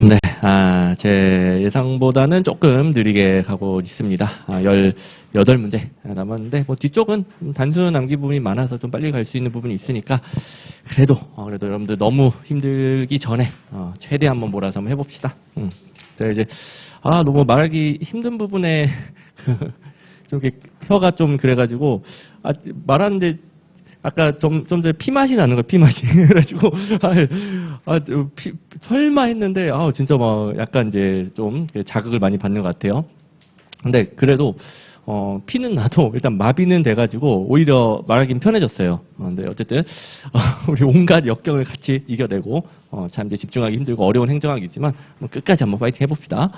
네, 제 예상보다는 조금 느리게 가고 있습니다. 18문제 남았는데, 뭐, 뒤쪽은 단순 암기 부분이 많아서 좀 빨리 갈 수 있는 부분이 있으니까, 그래도 여러분들 너무 힘들기 전에, 최대 한번 몰아서 한번 해봅시다. 제가 이제, 너무 말하기 힘든 부분에, 좀 이렇게 혀가 좀 그래가지고, 말하는데, 아까 좀 전에 피맛이 나는 거예요, 피맛이. 그래가지고, 설마 했는데, 진짜 막 약간 이제 좀 자극을 많이 받는 것 같아요. 근데 그래도, 피는 나도 일단 마비는 돼가지고 오히려 말하기는 편해졌어요. 근데 어쨌든, 우리 온갖 역경을 같이 이겨내고, 참 이제 집중하기 힘들고 어려운 행정학이지만, 끝까지 한번 파이팅 해봅시다.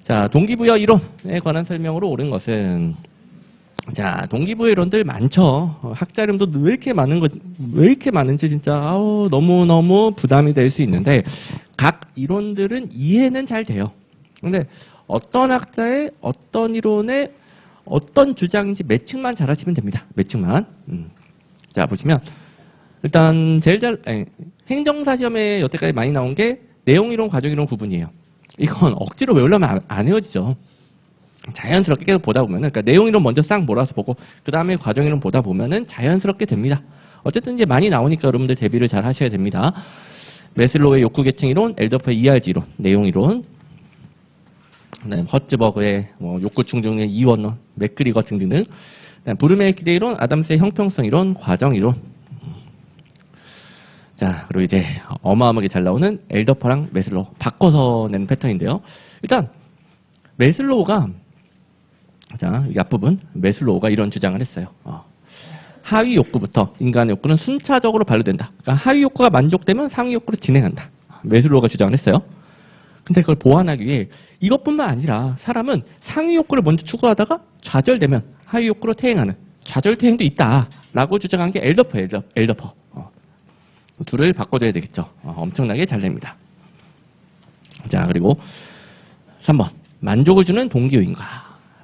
자, 동기부여 이론에 관한 설명으로 옳은 것은, 자, 동기부여 이론들 많죠. 학자 이름도 왜 이렇게 많은지 진짜, 너무너무 부담이 될 수 있는데, 각 이론들은 이해는 잘 돼요. 근데 어떤 학자의 어떤 이론의 어떤 주장인지 매칭만 잘 하시면 됩니다. 매칭만. 자, 보시면, 일단, 행정사 시험에 여태까지 많이 나온 게 내용이론, 과정이론 구분이에요. 이건 억지로 외우려면 안 헤어지죠. 자연스럽게 계속 보다 보면은, 그러니까 내용이론 먼저 싹 몰아서 보고, 그 다음에 과정이론 보다 보면은 자연스럽게 됩니다. 어쨌든 이제 많이 나오니까 여러분들 대비를 잘 하셔야 됩니다. 메슬로우의 욕구 계층 이론, 엘더퍼의 ERG 이론, 내용이론, 허츠버그의 욕구 충족의 이원론, 맥그리거 등등, 부르메의 기대 이론, 아담스의 형평성 이론, 과정 이론. 자, 그리고 이제 어마어마하게 잘 나오는 엘더퍼랑 메슬로우 바꿔서 내는 패턴인데요. 일단 메슬로우가, 자, 이 앞부분 메슬로우가 이런 주장을 했어요. 하위 욕구부터 인간의 욕구는 순차적으로 반려된다. 그러니까 하위 욕구가 만족되면 상위 욕구로 진행한다. 메슬로우가 주장을 했어요. 근데 그걸 보완하기 위해 이것뿐만 아니라 사람은 상위 욕구를 먼저 추구하다가 좌절되면 하위 욕구로 퇴행하는 좌절 퇴행도 있다라고 주장한 게 엘더퍼. 둘을 바꿔줘야 되겠죠. 엄청나게 잘 냅니다. 자, 그리고 3번. 만족을 주는 동기 요인과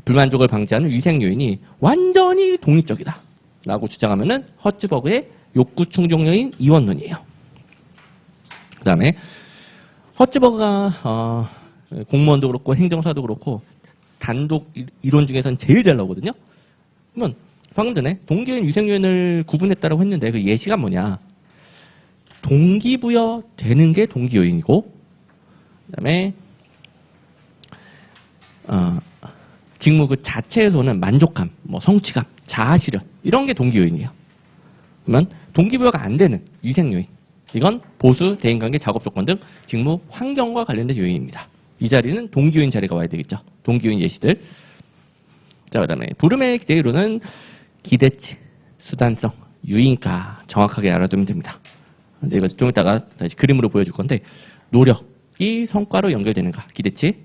불만족을 방지하는 위생 요인이 완전히 독립적이다 라고 주장하면은 허츠버그의 욕구 충족 요인 이원론이에요. 그 다음에 허츠버그가 공무원도 그렇고 행정사도 그렇고 단독 이론 중에서는 제일 잘 나오거든요. 그러면 방금 전에 동기 요인, 위생 요인을 구분했다고 했는데 그 예시가 뭐냐? 동기부여 되는 게 동기 요인이고, 그 다음에 직무 그 자체에서는 만족감, 성취감, 자아 실현 이런 게 동기 요인이에요. 그러면 동기부여가 안 되는 위생 요인, 이건 보수, 대인관계, 작업 조건 등 직무 환경과 관련된 요인입니다. 이 자리는 동기 요인 자리가 와야 되겠죠. 동기 요인 예시들. 자, 그다음에 부름의 기대 이론은 기대치, 수단성, 유인가 정확하게 알아두면 됩니다. 근데 이거 좀 이따가 다시 그림으로 보여줄 건데, 노력이 성과로 연결되는가, 기대치.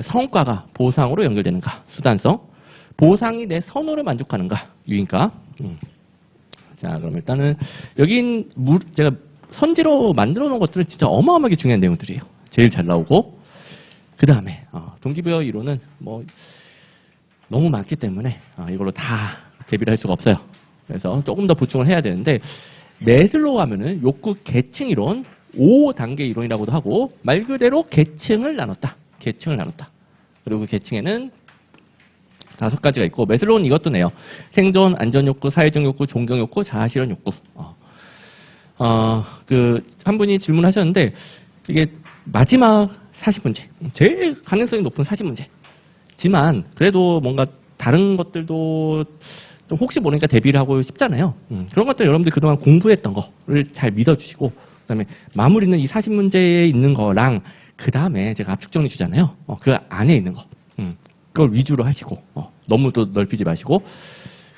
성과가 보상으로 연결되는가, 수단성. 보상이 내 선호를 만족하는가, 유인가. 자, 그럼 일단은 여긴 제가 선지로 만들어 놓은 것들은 진짜 어마어마하게 중요한 내용들이에요. 제일 잘 나오고. 그 다음에 동기부여 이론은 너무 많기 때문에 이걸로 다 대비를 할 수가 없어요. 그래서 조금 더 보충을 해야 되는데, 메슬로우 하면은 욕구 계층 이론, 5단계 이론이라고도 하고, 말 그대로 계층을 나눴다. 그리고 그 계층에는 5가지가 있고, 메슬로우는 이것도 내요. 생존, 안전 욕구, 사회적 욕구, 존경 욕구, 자아 실현 욕구. 한 분이 질문하셨는데, 이게 마지막 40문제. 제일 가능성이 높은 40문제. 지만, 그래도 뭔가 다른 것들도 좀 혹시 모르니까 대비를 하고 싶잖아요. 그런 것들 여러분들 그동안 공부했던 거를 잘 믿어주시고, 그 다음에 마무리는 이 40문제에 있는 거랑, 그 다음에 제가 압축 정리 주잖아요. 그 안에 있는 거. 그걸 위주로 하시고, 너무 또 넓히지 마시고,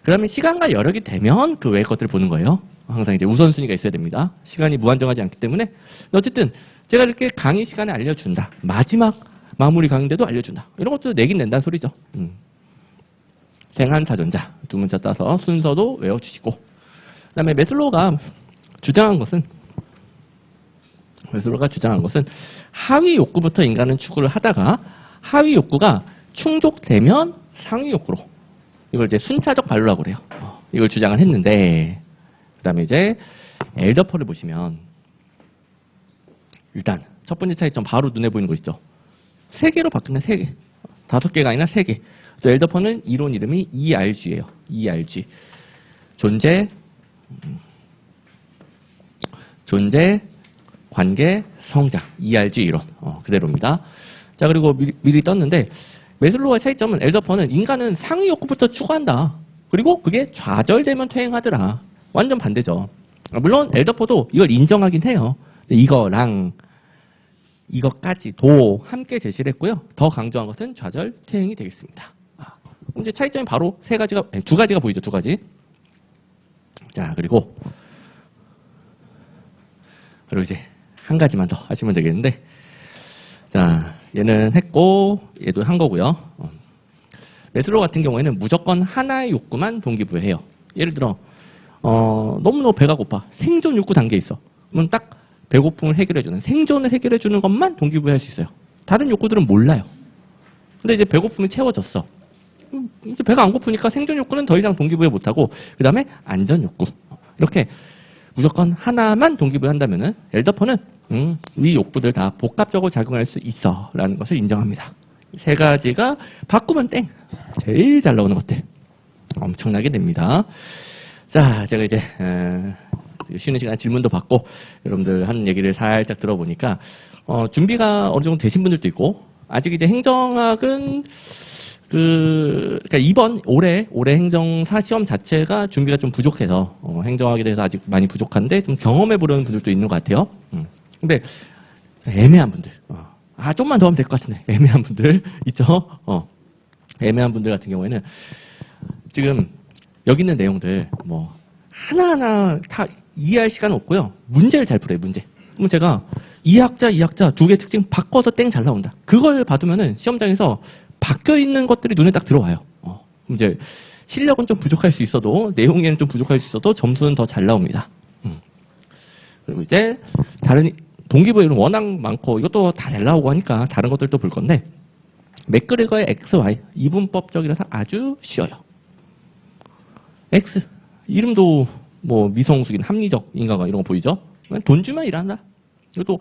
그 다음에 시간과 여력이 되면 그 외의 것들을 보는 거예요. 항상 이제 우선순위가 있어야 됩니다. 시간이 무한정하지 않기 때문에. 어쨌든, 제가 이렇게 강의 시간에 알려준다. 마지막 마무리 강의인데도 알려준다. 이런 것도 내긴 낸다는 소리죠. 생한사전자 2문자 따서 순서도 외워주시고, 그 다음에 메슬로우가 주장한 것은 하위 욕구부터 인간은 추구를 하다가 하위 욕구가 충족되면 상위 욕구로, 이걸 이제 순차적 반로라고 그래요. 이걸 주장을 했는데, 그 다음에 이제 엘더퍼를 보시면 일단 첫 번째 차이점 바로 눈에 보이는 거 있죠. 3개로 바뀌면 3개. 5개가 아니라 3개. 또 엘더퍼는 이론 이름이 ERG예요. ERG. 존재, 관계, 성장. ERG 이론. 그대로입니다. 자, 그리고 미리 떴는데, 메슬로우의 차이점은 엘더퍼는 인간은 상위 욕구부터 추구한다. 그리고 그게 좌절되면 퇴행하더라. 완전 반대죠. 물론 엘더퍼도 이걸 인정하긴 해요. 이거랑 이것까지도 함께 제시를 했고요. 더 강조한 것은 좌절, 퇴행이 되겠습니다. 이제 차이점이 바로 2가지가 보이죠. 2가지. 자, 그리고 이제 한 가지만 더 하시면 되겠는데, 자, 얘는 했고 얘도 한 거고요. 메슬로우 같은 경우에는 무조건 하나의 욕구만 동기부여해요. 예를 들어 너무너무 배가 고파. 생존 욕구 단계에 있어. 그러면 딱 배고픔을 해결해주는, 생존을 해결해주는 것만 동기부여할 수 있어요. 다른 욕구들은 몰라요. 근데 이제 배고픔이 채워졌어. 이제 배가 안 고프니까 생존 욕구는 더 이상 동기부여 못하고, 그 다음에 안전 욕구. 이렇게 무조건 하나만 동기부여한다면은 엘더퍼는 이 욕구들 다 복합적으로 작용할 수 있어 라는 것을 인정합니다. 3가지가 바꾸면 땡. 제일 잘 나오는 것들. 엄청나게 됩니다. 자, 제가 이제 쉬는 시간에 질문도 받고 여러분들 하는 얘기를 살짝 들어보니까 준비가 어느 정도 되신 분들도 있고, 아직 이제 행정학은 그러니까 올해 행정사 시험 자체가 준비가 좀 부족해서 행정학에 대해서 아직 많이 부족한데 좀 경험해 보려는 분들도 있는 것 같아요. 근데 애매한 분들, 좀만 더 하면 될 것 같은데 애매한 분들 있죠. 애매한 분들 같은 경우에는 지금 여기 있는 내용들 뭐 하나하나 다 이해할 시간은 없고요. 문제를 잘 풀어요. 문제. 그럼 제가 2학자 2개 특징 바꿔서 땡 잘 나온다. 그걸 받으면은 시험장에서 바뀌어 있는 것들이 눈에 딱 들어와요. 그럼 이제 실력은 좀 부족할 수 있어도, 내용에는 좀 부족할 수 있어도 점수는 더 잘 나옵니다. 그리고 이제 다른 동기부여는 워낙 많고 이것도 다 잘 나오고 하니까 다른 것들도 볼 건데, 맥그레거의 XY 이분법적이라서 아주 쉬워요. X 이름도 뭐 미성숙인, 합리적 인간과 이런 거 보이죠? 돈 주면 일한다. 그리고 또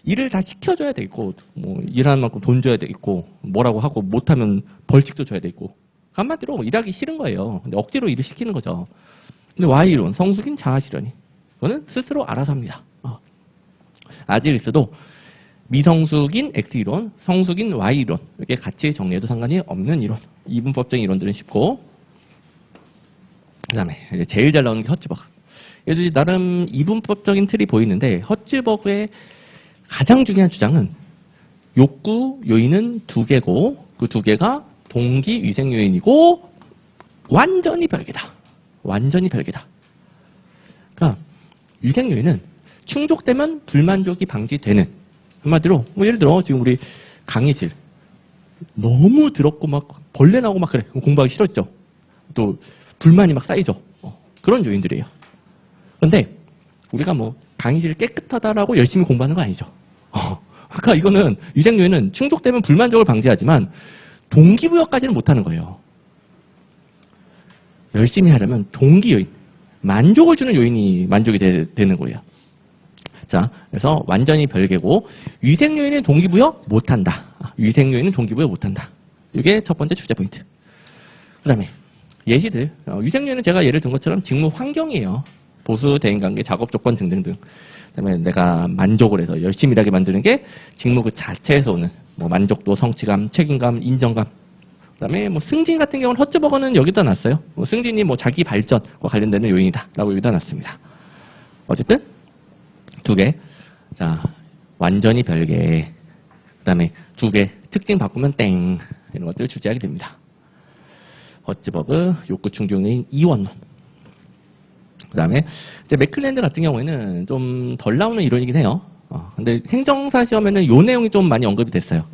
일을 다 시켜줘야 되겠고, 뭐 일하는 만큼 돈 줘야 되겠고, 뭐라고 하고 못하면 벌칙도 줘야 되겠고, 한마디로 일하기 싫은 거예요. 근데 억지로 일을 시키는 거죠. 근데 Y이론, 성숙인 자아실현이, 그거는 스스로 알아서 합니다. 아질리스도 미성숙인 X이론, 성숙인 Y이론, 이렇게 같이 정리해도 상관이 없는 이론. 이분법적인 이론들은 쉽고, 그 다음에 제일 잘 나오는 게 허츠버그. 얘도 나름 이분법적인 틀이 보이는데, 허츠버그의 가장 중요한 주장은 욕구 요인은 2개고, 그 2개가 동기 위생 요인이고 완전히 별개다. 완전히 별개다. 그러니까 위생 요인은 충족되면 불만족이 방지되는, 한마디로 뭐 예를 들어 지금 우리 강의실 너무 더럽고 막 벌레 나오고 막 그래. 공부하기 싫어지죠. 또 불만이 막 쌓이죠. 그런 요인들이에요. 그런데 우리가 뭐 강의실이 깨끗하다라고 열심히 공부하는 거 아니죠. 그러니까 이거는 위생 요인은 충족되면 불만족을 방지하지만 동기부여까지는 못하는 거예요. 열심히 하려면 동기 요인, 만족을 주는 요인이 만족이 되는 거예요. 자, 그래서 완전히 별개고, 위생 요인은 동기부여 못한다. 위생 요인은 동기부여 못한다. 이게 첫 번째 주제 포인트. 그 다음에 예시들, 위생 요인은 제가 예를 든 것처럼 직무 환경이에요. 보수, 대인관계, 작업 조건 등등등. 그다음에 내가 만족을 해서 열심히 일하게 만드는 게 직무 그 자체에서 오는 뭐 만족도, 성취감, 책임감, 인정감. 그다음에 뭐 승진 같은 경우는 허츠버거는 여기다 놨어요. 뭐 승진이 뭐 자기 발전과 관련되는 요인이다라고 여기다 놨습니다. 어쨌든 2개. 자, 완전히 별개. 그다음에 2개 특징 바꾸면 땡. 이런 것들을 주제하게 됩니다. 허츠버그, 욕구 충족인 이원론. 그 다음에 이제 맥클랜드 같은 경우에는 좀 덜 나오는 이론이긴 해요. 근데 행정사 시험에는 요 내용이 좀 많이 언급이 됐어요.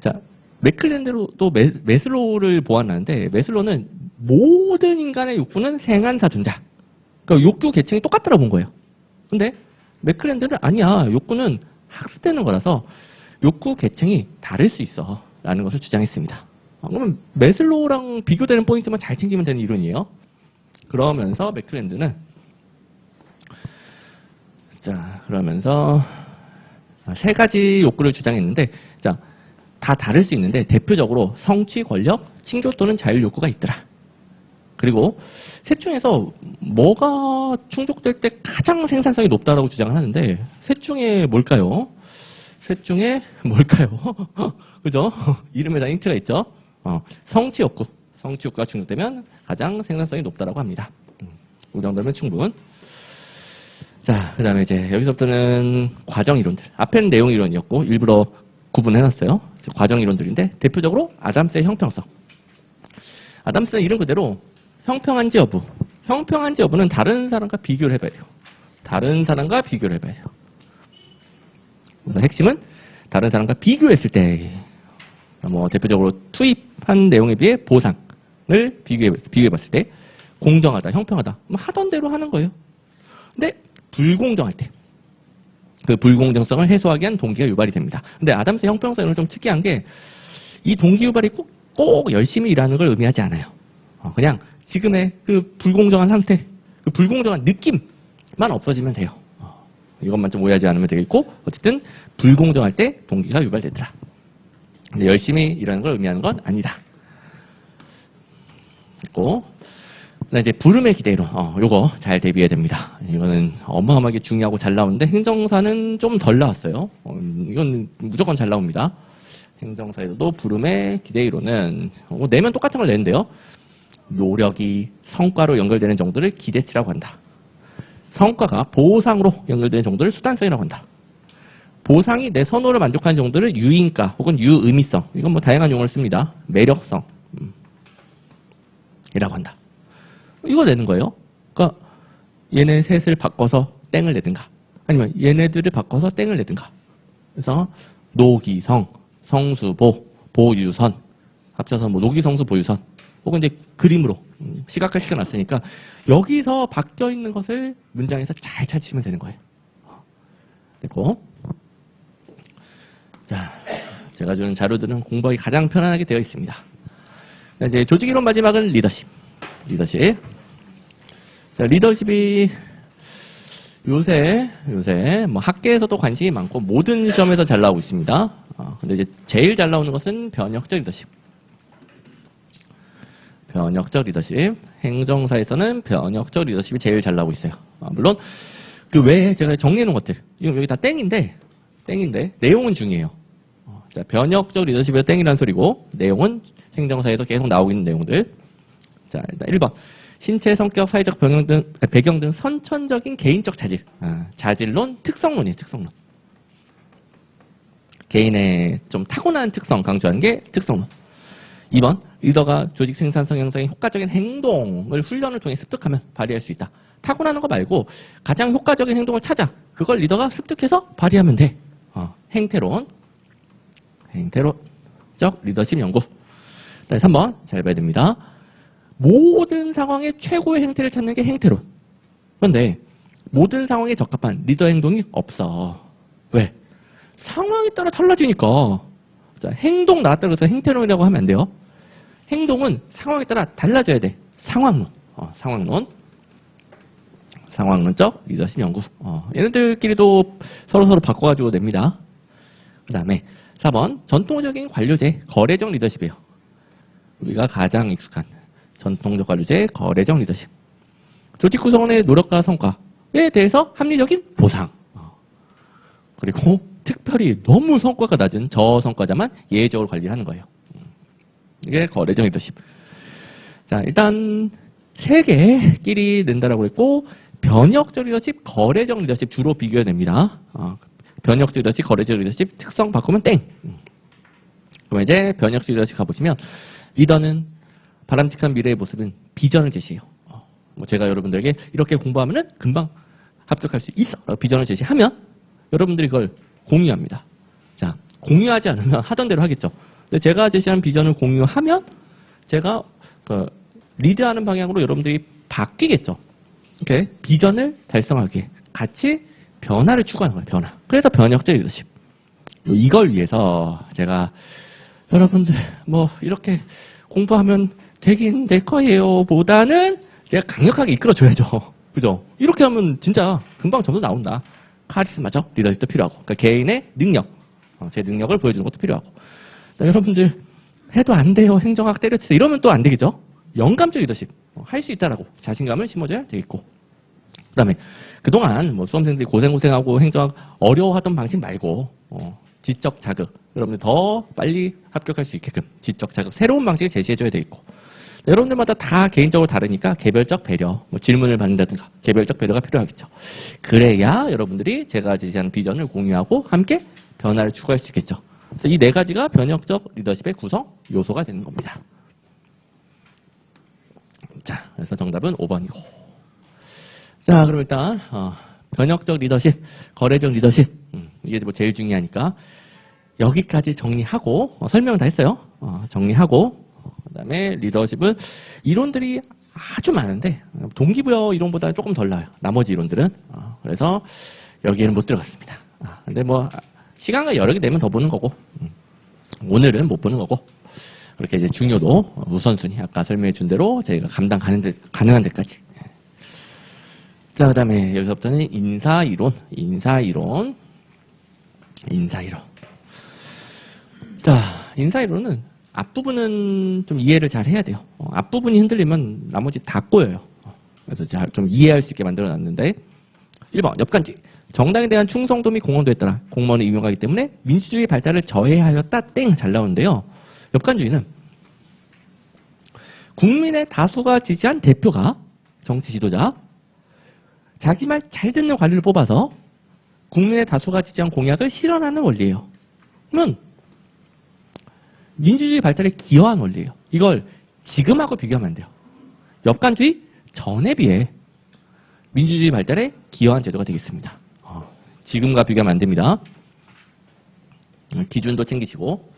자, 맥클랜드로 또 메슬로우를 보았는데, 메슬로우는 모든 인간의 욕구는 생한사존자. 그러니까 욕구 계층이 똑같더라 본 거예요. 근데 맥클랜드는 아니야. 욕구는 학습되는 거라서 욕구 계층이 다를 수 있어. 라는 것을 주장했습니다. 그러면 메슬로우랑 비교되는 포인트만 잘 챙기면 되는 이론이에요. 그러면서 맥클랜드는, 자, 그러면서 세 가지 욕구를 주장했는데, 자, 다 다를 수 있는데 대표적으로 성취, 권력, 친교 또는 자율 욕구가 있더라. 그리고 셋 중에서 뭐가 충족될 때 가장 생산성이 높다라고 주장을 하는데 셋 중에 뭘까요? 셋 중에 뭘까요? 그죠? 이름에 다 힌트가 있죠? 성취 욕구. 성취 욕구가 충족되면 가장 생산성이 높다라고 합니다. 이 정도면 충분. 자, 그 다음에 이제 여기서부터는 과정 이론들. 앞에는 내용 이론이었고 일부러 구분해놨어요. 과정 이론들인데 대표적으로 아담스의 형평성. 아담스는 이름 그대로 형평한지 여부. 형평한지 여부는 다른 사람과 비교를 해봐야 돼요. 다른 사람과 비교를 해봐야 돼요. 그래서 핵심은 다른 사람과 비교했을 때, 뭐 대표적으로 투입한 내용에 비해 보상을 비교해봤을 때 공정하다, 형평하다, 뭐 하던 대로 하는 거예요. 근데 불공정할 때, 그 불공정성을 해소하기 위한 동기가 유발이 됩니다. 근데 아담스 형평성은 좀 특이한 게 이 동기 유발이 꼭 열심히 일하는 걸 의미하지 않아요. 그냥 지금의 그 불공정한 상태, 그 불공정한 느낌만 없어지면 돼요. 이것만 좀 오해하지 않으면 되겠고, 어쨌든 불공정할 때 동기가 유발되더라. 근데 열심히 일하는 걸 의미하는 건 아니다. 그리고 이제 부름의 기대로, 요거 잘 대비해야 됩니다. 이거는 어마어마하게 중요하고 잘 나오는데 행정사는 좀 덜 나왔어요. 이건 무조건 잘 나옵니다. 행정사에서도 부름의 기대이론은 내면 똑같은 걸 내는데요. 노력이 성과로 연결되는 정도를 기대치라고 한다. 성과가 보상으로 연결되는 정도를 수단성이라고 한다. 보상이 내 선호를 만족하는 정도를 유인가 혹은 유의미성, 이건 뭐 다양한 용어를 씁니다. 매력성 이라고 한다. 이거 내는 거예요. 그러니까 얘네 셋을 바꿔서 땡을 내든가 아니면 얘네들을 바꿔서 땡을 내든가. 그래서 노기성, 성수보, 보유선 합쳐서 뭐 노기성수 보유선 혹은 이제 그림으로 시각화 시켜놨으니까 여기서 바뀌어 있는 것을 문장에서 잘 찾으시면 되는 거예요. 됐고, 자, 제가 주는 자료들은 공부하기 가장 편안하게 되어 있습니다. 이제 조직이론 마지막은 리더십. 자, 리더십이 요새 뭐 학계에서도 관심이 많고 모든 시험에서 잘 나오고 있습니다. 근데 이제 제일 잘 나오는 것은 변혁적 리더십. 변혁적 리더십. 행정사에서는 변혁적 리더십이 제일 잘 나오고 있어요. 물론 그 외에 제가 정리해 놓은 것들, 지금 여기 다 땡인데 내용은 중요해요. 자, 변혁적 리더십에서 땡이라는 소리고 내용은 행정사에서 계속 나오고 있는 내용들. 자, 일단 1번. 신체, 성격, 사회적 배경 등 선천적인 개인적 자질. 자질론, 특성론이에요. 특성론. 개인의 좀 타고난 특성 강조하는 게 특성론. 2번. 리더가 조직 생산성 형성의 효과적인 행동을 훈련을 통해 습득하면 발휘할 수 있다. 타고나는 거 말고 가장 효과적인 행동을 찾아. 그걸 리더가 습득해서 발휘하면 돼. 행태론. 행태론적 리더십 연구. 3번. 잘 봐야 됩니다. 모든 상황에 최고의 행태를 찾는 게 행태론. 그런데 모든 상황에 적합한 리더 행동이 없어. 왜? 상황에 따라 달라지니까. 자, 행동 나왔다고 해서 행태론이라고 하면 안 돼요. 행동은 상황에 따라 달라져야 돼. 상황론. 상황론적 리더십 연구. 얘네들끼리도 서로 바꿔가지고 냅니다. 그 다음에 4번. 전통적인 관료제, 거래적 리더십이에요. 우리가 가장 익숙한 전통적 관료제, 거래적 리더십. 조직 구성원의 노력과 성과에 대해서 합리적인 보상. 그리고 특별히 너무 성과가 낮은 저성과자만 예외적으로 관리하는 거예요. 이게 거래적 리더십. 자, 일단 3개끼리 낸다라고 했고, 변혁적 리더십, 거래적 리더십 주로 비교해냅니다. 변혁적 리더십, 거래적 리더십 특성 바꾸면 땡. 그럼 이제 변혁적 리더십 가보시면 리더는 바람직한 미래의 모습은 비전을 제시해요. 뭐 제가 여러분들에게 이렇게 공부하면은 금방 합격할 수 있어. 비전을 제시하면 여러분들이 그걸 공유합니다. 자, 공유하지 않으면 하던 대로 하겠죠. 근데 제가 제시한 비전을 공유하면 제가 리드하는 방향으로 여러분들이 바뀌겠죠. 이렇게 비전을 달성하기 위해 같이 변화를 추구하는 거예요. 변화. 그래서 변혁적 리더십. 이걸 위해서 제가 여러분들 뭐 이렇게 공부하면 되긴 될 거예요 보다는 제가 강력하게 이끌어줘야죠. 그죠? 이렇게 하면 진짜 금방 점수 나온다. 카리스마죠. 리더십도 필요하고. 그러니까 개인의 능력, 제 능력을 보여주는 것도 필요하고. 여러분들 해도 안 돼요. 행정학 때려치세요. 이러면 또 안 되겠죠. 영감적 리더십. 할 수 있다라고 자신감을 심어줘야 되겠고. 그다음에 그동안 뭐 수험생들이 고생하고 행정학 어려워하던 방식 말고 지적 자극. 여러분들 더 빨리 합격할 수 있게끔 지적 자극 새로운 방식을 제시해줘야 되겠고. 여러분들마다 다 개인적으로 다르니까 개별적 배려, 뭐 질문을 받는다든가 개별적 배려가 필요하겠죠. 그래야 여러분들이 제가 제시한 비전을 공유하고 함께 변화를 추구할 수 있겠죠. 그래서 이 네 가지가 변혁적 리더십의 구성 요소가 되는 겁니다. 자, 그래서 정답은 5번이고. 자, 그럼 일단 변혁적 리더십, 거래적 리더십 이게 뭐 제일 중요하니까 여기까지 정리하고 설명을 다 했어요. 정리하고 그다음에 리더십은 이론들이 아주 많은데 동기부여 이론보다는 조금 덜 나와요. 나머지 이론들은. 그래서 여기에는 못 들어갔습니다. 근데 뭐 시간과 여력이 되면 더 보는 거고 오늘은 못 보는 거고 그렇게 이제 중요도 우선순위 아까 설명해 준 대로 저희가 감당 가능한 데까지. 자, 그다음에 여기서부터는 인사이론. 자, 인사이론은 앞부분은 좀 이해를 잘 해야 돼요. 앞부분이 흔들리면 나머지 다 꼬여요. 그래서 잘 좀 이해할 수 있게 만들어 놨는데 1번 옆간지 정당에 대한 충성도 및 공헌도에 따라 공무원을 임용하기 때문에 민주주의 발달을 저해하였다 땡 잘 나오는데요. 옆간주의는 국민의 다수가 지지한 대표가 정치 지도자 자기 말 잘 듣는 관리를 뽑아서 국민의 다수가 지지한 공약을 실현하는 원리예요. 그러면 민주주의 발달에 기여한 원리예요. 이걸 지금하고 비교하면 안 돼요. 역관주의 전에 비해 민주주의 발달에 기여한 제도가 되겠습니다. 지금과 비교하면 안 됩니다. 기준도 챙기시고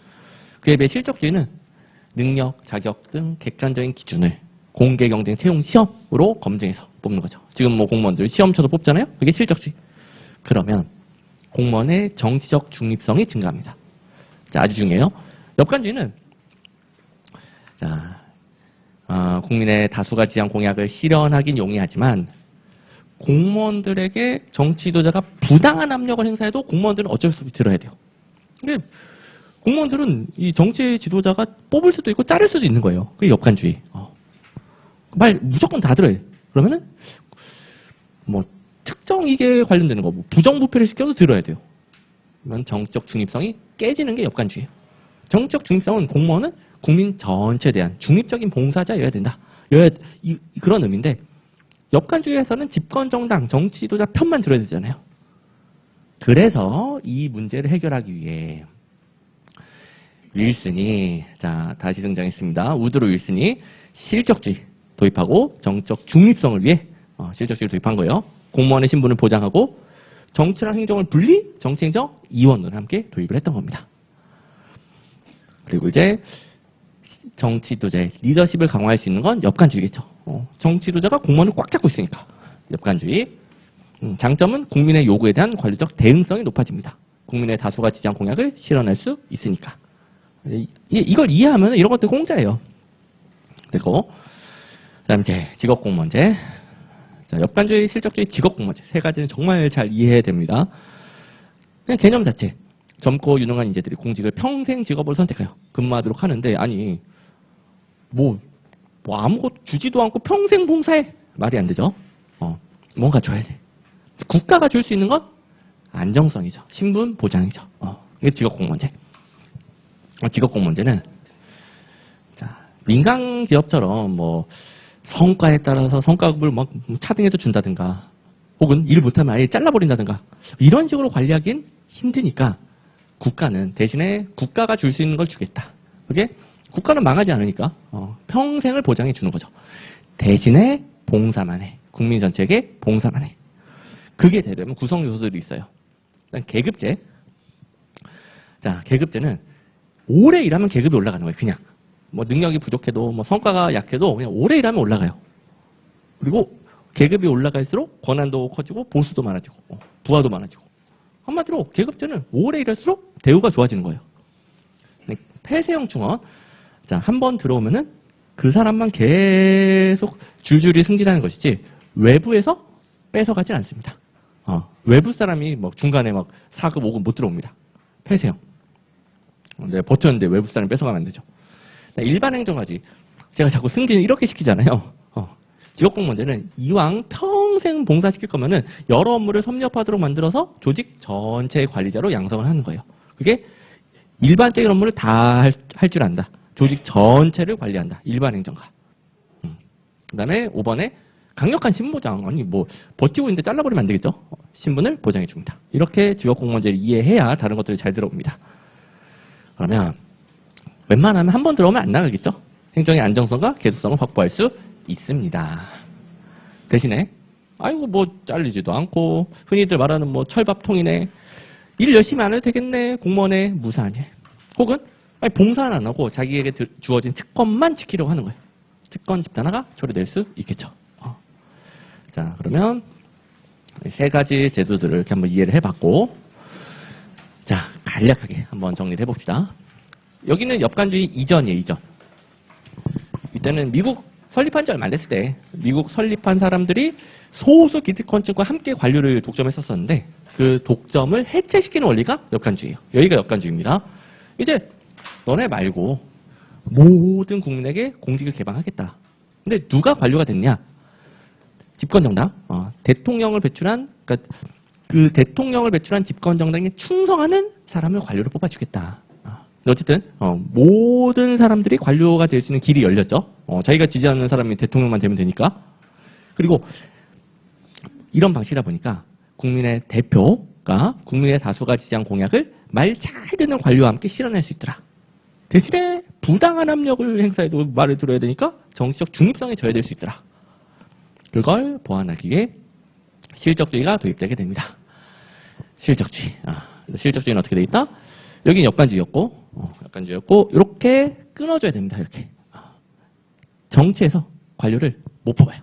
그에 비해 실적주의는 능력, 자격 등 객관적인 기준을 공개 경쟁 채용 시험으로 검증해서 뽑는 거죠. 지금 뭐 공무원들 시험 쳐서 뽑잖아요. 그게 실적주의. 그러면 공무원의 정치적 중립성이 증가합니다. 자, 아주 중요해요. 역관주의는 국민의 다수가 지지한 공약을 실현하긴 용이하지만 공무원들에게 정치 지도자가 부당한 압력을 행사해도 공무원들은 어쩔 수 없이 들어야 돼요. 근데 공무원들은 이 정치 지도자가 뽑을 수도 있고 자를 수도 있는 거예요. 그게 역관주의. 말 무조건 다 들어야 돼. 그러면은 뭐 특정 이익에 관련되는 거, 뭐 부정부패를 시켜도 들어야 돼요. 그러면 정치적 중립성이 깨지는 게 역관주의예요. 정치적 중립성은 공무원은 국민 전체에 대한 중립적인 봉사자여야 된다. 그런 의미인데 역관주의에서는 집권정당, 정치 지도자 편만 들어야 되잖아요. 그래서 이 문제를 해결하기 위해 윌슨이 다시 등장했습니다. 우드로 윌슨이 실적주의 도입하고 정적 중립성을 위해 실적주의를 도입한 거예요. 공무원의 신분을 보장하고 정치랑 행정을 분리, 정치행정 이원으로 함께 도입을 했던 겁니다. 그리고 이제 정치 지도자의 리더십을 강화할 수 있는 건 역관주의겠죠. 정치 지도자가 공무원을 꽉 잡고 있으니까 역관주의. 장점은 국민의 요구에 대한 관리적 대응성이 높아집니다. 국민의 다수가 지지한 공약을 실현할 수 있으니까. 이걸 이해하면 이런 것들 공짜예요. 그리고 그다음에 이제 직업공무원제. 자, 역관주의, 실적주의, 직업공무원제 세 가지는 정말 잘 이해해야 됩니다. 그냥 개념 자체. 젊고 유능한 인재들이 공직을 평생 직업으로 선택해요. 근무하도록 하는데 아니 뭐 아무것도 주지도 않고 평생 봉사해. 말이 안 되죠. 뭔가 줘야 돼. 국가가 줄 수 있는 건 안정성이죠. 신분 보장이죠. 이게 직업공무원제. 직업공무원제는 민간 기업처럼 뭐 성과에 따라서 성과급을 막 차등해도 준다든가 혹은 일 못하면 아예 잘라버린다든가 이런 식으로 관리하기엔 힘드니까 국가는 대신에 국가가 줄 수 있는 걸 주겠다. 그게 국가는 망하지 않으니까 평생을 보장해 주는 거죠. 대신에 봉사만 해. 국민 전체에게 봉사만 해. 그게 되려면 구성 요소들이 있어요. 일단 계급제. 자, 계급제는 오래 일하면 계급이 올라가는 거예요. 그냥 뭐 능력이 부족해도 뭐 성과가 약해도 그냥 오래 일하면 올라가요. 그리고 계급이 올라갈수록 권한도 커지고 보수도 많아지고 부하도 많아지고 한마디로 계급제는 오래 일할수록 대우가 좋아지는 거예요. 폐쇄형 충원. 자, 한 번 들어오면은 그 사람만 계속 줄줄이 승진하는 것이지 외부에서 뺏어가진 않습니다. 외부 사람이 막 중간에 막 4급, 5급 못 들어옵니다. 폐쇄형. 내가 버텼는데 외부 사람이 뺏어가면 안 되죠. 일반 행정가지. 제가 자꾸 승진을 이렇게 시키잖아요. 직업공무원제는 이왕 평생 봉사시킬 거면은 여러 업무를 섭렵하도록 만들어서 조직 전체의 관리자로 양성을 하는 거예요. 그게 일반적인 업무를 다 할 줄 안다. 조직 전체를 관리한다. 일반 행정가. 그 다음에 5번에 강력한 신분보장. 아니 뭐 버티고 있는데 잘라버리면 안 되겠죠. 신분을 보장해 줍니다. 이렇게 직업공무원제를 이해해야 다른 것들이 잘 들어옵니다. 그러면 웬만하면 한 번 들어오면 안 나가겠죠. 행정의 안정성과 계속성을 확보할 수 있습니다. 대신에 아이고 뭐 잘리지도 않고 흔히들 말하는 뭐 철밥통이네. 일 열심히 안 해도 되겠네. 공무원의 무사한 일. 혹은 아니, 봉사는 안 하고 자기에게 주어진 특권만 지키려고 하는 거예요. 특권 집단화가 초래될 수 있겠죠. 자, 그러면 세 가지 제도들을 이렇게 한번 이해를 해봤고, 자, 간략하게 한번 정리를 해봅시다. 여기는 엽관주의 이전이에요, 이전. 이때는 미국 설립한 지 얼마 안 됐을 때, 미국 설립한 사람들이 소수 기득권층과 함께 관료를 독점했었었는데, 그 독점을 해체시키는 원리가 엽관주의예요. 여기가 엽관주의입니다. 이제 너네 말고 모든 국민에게 공직을 개방하겠다. 근데 누가 관료가 됐냐? 집권정당, 대통령을 배출한, 그러니까 그 대통령을 배출한 집권정당에 충성하는 사람을 관료로 뽑아주겠다. 어쨌든 모든 사람들이 관료가 될 수 있는 길이 열렸죠. 자기가 지지하는 사람이 대통령만 되면 되니까. 그리고 이런 방식이다 보니까 국민의 대표가 국민의 다수가 지지한 공약을 말 잘 듣는 관료와 함께 실현할 수 있더라. 대신에 부당한 압력을 행사해도 말을 들어야 되니까 정치적 중립성이 저해될 수 있더라. 그걸 보완하기 위해 실적주의가 도입되게 됩니다. 실적주의. 실적주의는 어떻게 돼 있다? 여기는 엽관주의였고, 이렇게 끊어줘야 됩니다. 이렇게. 정치에서 관료를 못 뽑아요.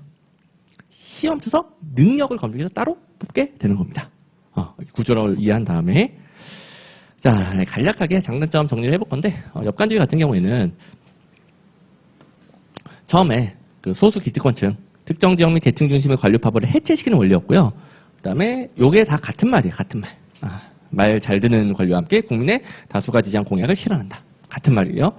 시험 쳐서 능력을 검증해서 따로 뽑게 되는 겁니다. 구조를 이해한 다음에, 자, 간략하게 장단점 정리를 해볼 건데, 엽관주의 같은 경우에는 처음에 그 소수 기득권층, 특정 지역 및 계층 중심의 관료 파벌을 해체시키는 원리였고요. 그 다음에 요게 다 같은 말이에요. 같은 말. 말 잘 듣는 관료와 함께 국민의 다수가 지지한 공약을 실현한다. 같은 말이에요.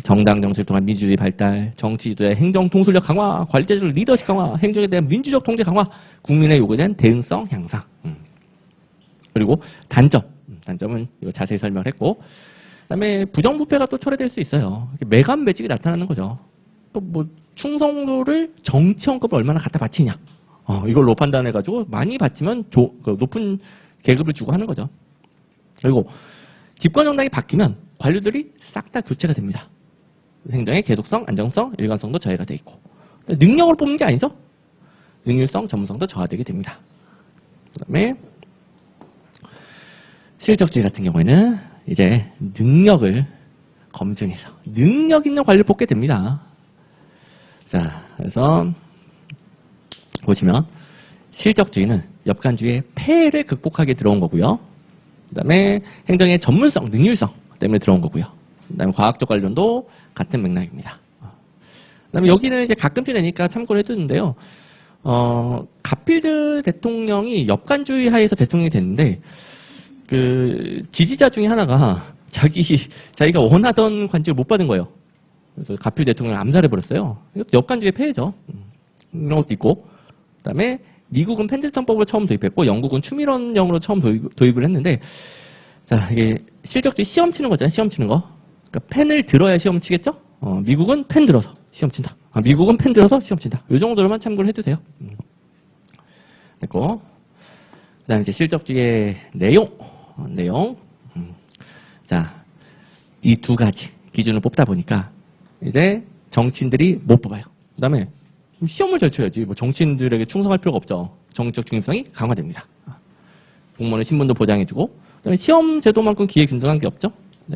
정당 정치를 통한 민주주의 발달, 정치 지도의 행정 통솔력 강화, 관리제도적 리더십 강화, 행정에 대한 민주적 통제 강화, 국민의 요구에 대한 대응성 향상. 그리고 단점은 이거 자세히 설명했고, 그다음에 부정부패가 또 초래될 수 있어요. 매감 매직이 나타나는 거죠. 또 뭐 충성도를 정치원급을 얼마나 갖다 바치냐. 이걸로 판단해가지고 많이 바치면 높은 계급을 주고 하는 거죠. 그리고 집권정당이 바뀌면 관료들이 싹 다 교체가 됩니다. 행정의 계속성, 안정성, 일관성도 저해가 돼 있고. 능력을 뽑는 게 아니죠. 능률성, 전문성도 저하되게 됩니다. 그다음에 실적주의 같은 경우에는 이제 능력을 검증해서 능력 있는 관료를 뽑게 됩니다. 자, 그래서 보시면 실적주의는 엽관주의의 폐해를 극복하게 들어온 거고요. 그다음에 행정의 전문성, 능률성 때문에 들어온 거고요. 그다음에 과학적 관련도 같은 맥락입니다. 그다음에 여기는 이제 가끔씩 내니까 참고를 해두는데요. 가필드 대통령이 엽관주의 하에서 대통령이 됐는데 그 지지자 중에 하나가 자기가 원하던 관직을 못 받은 거예요. 그래서 가필드 대통령을 암살해버렸어요. 이것도 엽관주의 폐해죠. 이런 것도 있고. 그다음에 미국은 펜들턴법을 처음 도입했고 영국은 추미론령으로 처음 도입을 했는데, 자, 이게 실적주의 시험 치는 거잖아요. 시험 치는 거. 그러니까 펜을 들어야 시험 치겠죠? 미국은 펜 들어서 시험 친다. 미국은 펜 들어서 시험 친다. 이 정도로만 참고를 해주세요. 됐고. 그다음에 이제 실적주의의 내용. 자, 이 두 가지 기준을 뽑다 보니까 이제 정치인들이 못 뽑아요. 그다음에 시험을 잘 쳐야지. 뭐 정치인들에게 충성할 필요가 없죠. 정치적 중립성이 강화됩니다. 공무원의 신분도 보장해주고, 그다음에 시험 제도만큼 기회 균등한 게 없죠.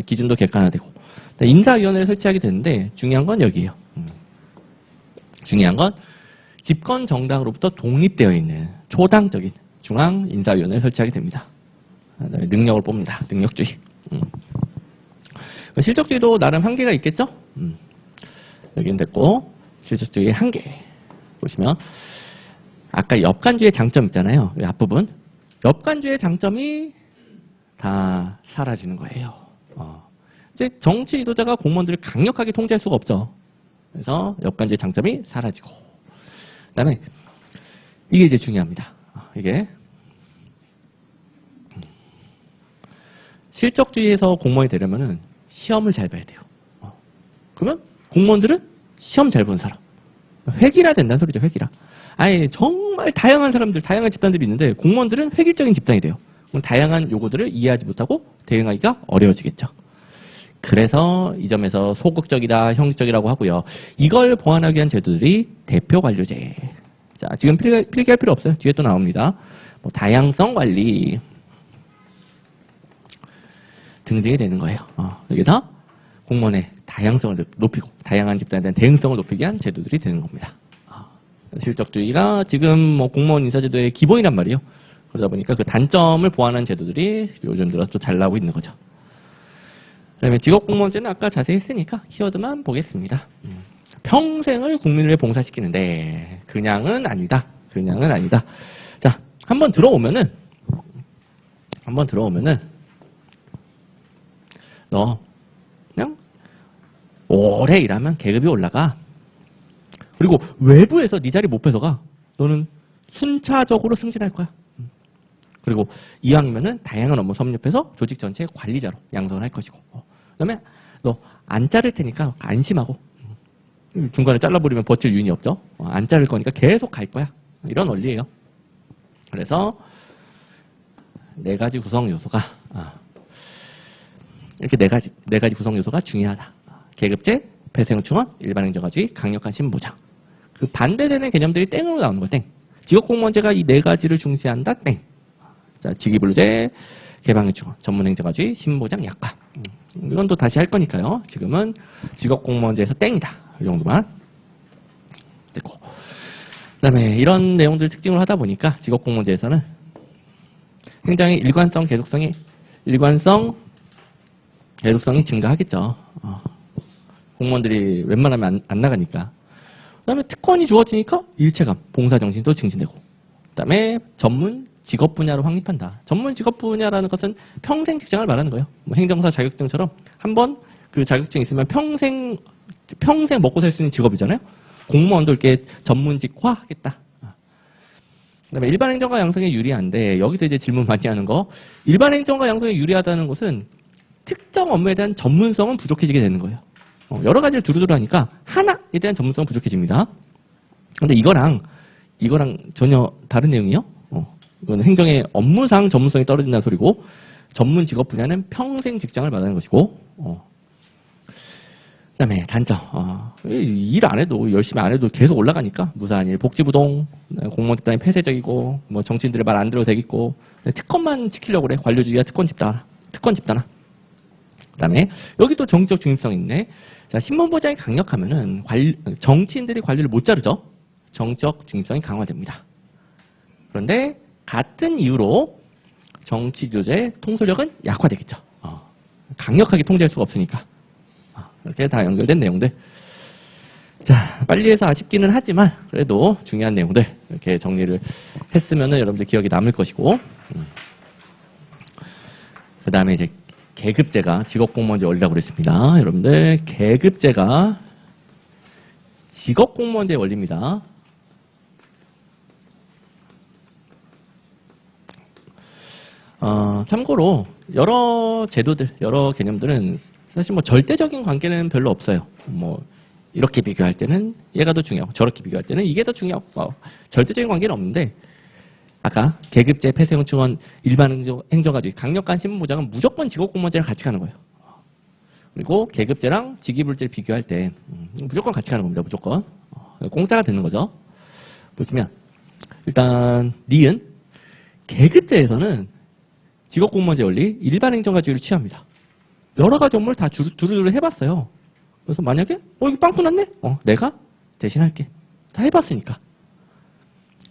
기준도 객관화되고, 인사위원회를 설치하게 되는데 중요한 건 여기예요. 중요한 건 집권 정당으로부터 독립되어 있는 초당적인 중앙 인사위원회를 설치하게 됩니다. 능력을 뽑는다. 능력주의. 실적주의도 나름 한계가 있겠죠. 여기는 됐고, 실적주의의 한계. 보시면 아까 엽간주의 장점 있잖아요. 이 앞부분. 엽간주의 장점이 다 사라지는 거예요. 이제 정치 지도자가 공무원들을 강력하게 통제할 수가 없죠. 그래서 엽간주의 장점이 사라지고. 그다음에 이게 이제 중요합니다. 이게 실적주의에서 공무원이 되려면은 시험을 잘 봐야 돼요. 그러면 공무원들은 시험 잘 본 사람. 획일화 된다는 소리죠, 획일화. 아니, 정말 다양한 사람들, 다양한 집단들이 있는데 공무원들은 획일적인 집단이 돼요. 그럼 다양한 요구들을 이해하지 못하고 대응하기가 어려워지겠죠. 그래서 이 점에서 소극적이다, 형식적이라고 하고요. 이걸 보완하기 위한 제도들이 대표관료제. 자, 지금 필기할 필요 없어요. 뒤에 또 나옵니다. 뭐 다양성 관리 등등이 되는 거예요. 여기서 공무원의 다양성을 높이고 다양한 집단에 대한 대응성을 높이기 위한 제도들이 되는 겁니다. 실적주의가 지금 뭐 공무원 인사제도의 기본이란 말이에요. 그러다 보니까 그 단점을 보완한 제도들이 요즘 들어 또 잘 나오고 있는 거죠. 그다음에 직업공무원제는 아까 자세히 했으니까 키워드만 보겠습니다. 평생을 국민을 위해 봉사시키는데 그냥은 아니다. 그냥은 아니다. 자, 한번 들어오면은 너 그냥 오래 일하면 계급이 올라가. 그리고 외부에서 네 자리 못 뺏어가. 너는 순차적으로 승진할 거야. 그리고 이왕이면은 다양한 업무 섭렵해서 조직 전체의 관리자로 양성을 할 것이고. 그다음에 너 안 자를 테니까 안심하고. 중간에 잘라버리면 버틸 유인이 없죠. 안 자를 거니까 계속 갈 거야. 이런 원리예요. 그래서 네 가지 구성 요소가 이렇게 네 가지 구성 요소가 중요하다. 계급제, 폐쇄형충원, 일반행정가주의, 강력한 신보장. 그 반대되는 개념들이 땡으로 나오는 거야. 땡. 직업공무원제가 이 네 가지를 중시한다. 땡. 자, 직위분류제, 개방행충원, 전문행정가주의, 신보장, 약화. 이건 또 다시 할 거니까요. 지금은 직업공무원제에서 땡이다. 이 정도만 됐고. 그다음에 이런 내용들 특징을 하다 보니까 직업공무원제에서는 굉장히 일관성이 증가하겠죠. 공무원들이 웬만하면 안 나가니까. 그다음에 특권이 주어지니까 일체감, 봉사정신도 증진되고. 그다음에 전문 직업 분야로 확립한다. 전문 직업 분야라는 것은 평생 직장을 말하는 거예요. 뭐 행정사 자격증처럼 한번 그 자격증 있으면 평생 먹고 살 수 있는 직업이잖아요. 공무원도 이렇게 전문직화하겠다. 그다음에 일반 행정가 양성에 유리한데 여기서 이제 질문 많이 하는 거. 일반 행정가 양성에 유리하다는 것은 특정 업무에 대한 전문성은 부족해지게 되는 거예요. 여러 가지를 두루두루 하니까 하나에 대한 전문성은 부족해집니다. 근데 이거랑 전혀 다른 내용이요. 이건 행정의 업무상 전문성이 떨어진다는 소리고, 전문 직업 분야는 평생 직장을 말하는 것이고, 그다음에 단점. 일 안 해도 열심히 안 해도 계속 올라가니까 무사한 일, 복지부동, 공무원 집단이 폐쇄적이고, 뭐 정치인들의 말 안 들어도 되겠고, 특권만 지키려고 그래. 관료주의와 특권 집단화. 그다음에 여기 또 정치적 중립성이 있네. 자, 신문보장이 강력하면은 정치인들이 관리를 못 자르죠. 정치적 중립성이 강화됩니다. 그런데 같은 이유로 정치 지도자의 통솔력은 약화되겠죠. 강력하게 통제할 수가 없으니까. 이렇게 다 연결된 내용들. 자, 빨리 해서 아쉽기는 하지만 그래도 중요한 내용들 이렇게 정리를 했으면은 여러분들 기억이 남을 것이고. 그다음에 이제 계급제가 직업공무원제 원리라고 그랬습니다. 여러분들 계급제가 직업공무원제 원리입니다. 참고로 여러 제도들, 여러 개념들은 사실 뭐 절대적인 관계는 별로 없어요. 뭐 이렇게 비교할 때는 얘가 더 중요하고 저렇게 비교할 때는 이게 더 중요하고 절대적인 관계는 없는데 아까 계급제, 폐쇄형충원, 일반행정가주의, 강력한 신분보장은 무조건 직업공무원제랑 같이 가는 거예요. 그리고 계급제랑 직위분류제를 비교할 때 무조건 같이 가는 겁니다. 무조건. 공짜가 되는 거죠. 보시면 일단 니은 계급제에서는 직업공무원제 원리, 일반행정가주의를 취합니다. 여러 가지 업무를 다 두루두루 해봤어요. 그래서 만약에 이거 빵꾸 났네? 내가 대신할게. 다 해봤으니까.